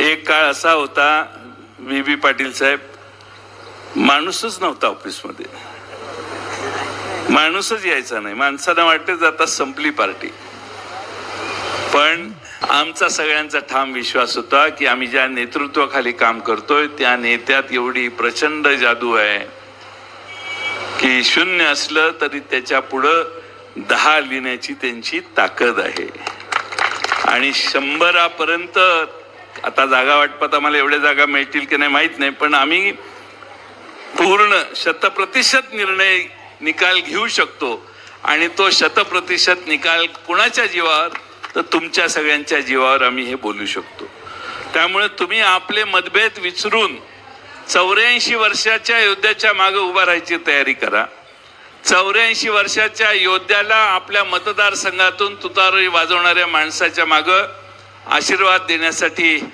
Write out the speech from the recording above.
एक काळ असा होता, VB पाटील साहेब, माणूसच नव्हता ऑफिसमध्ये, माणूसच यायचा नाही. माणसाला वाटते जाता संपली पार्टी. पण आमचा सगळ्यांचा ठाम विश्वास होता की आम्ही ज्या नेतृत्वाखाली काम करतोय त्या नेत्यात एवढी प्रचंड जादू आहे की शून्य असलं तरी त्याच्या पुढं 10 लिहिण्याची त्यांची ताकद आहे. आणि 100पर्यंत आता जागा वाटपात आम्हाला एवढ्या जागा मिळतील की नाही माहित नाही, पण आम्ही पूर्ण 100% निर्णय निकाल घेऊ शकतो. आणि तो 100% निकाल कुणाच्या जीवावर, तर तुमच्या सगळ्यांच्या जीवावर आम्ही हे बोलू शकतो. त्यामुळे तुम्ही आपले मतभेद विसरून 84 वर्षाच्या योद्ध्याच्या मागे उभा राहायची तयारी करा. 84 वर्षाच्या योद्ध्याला आपल्या मतदारसंघातून तुतारी वाजवणाऱ्या माणसाच्या मागे आशीर्वाद देण्यासाठी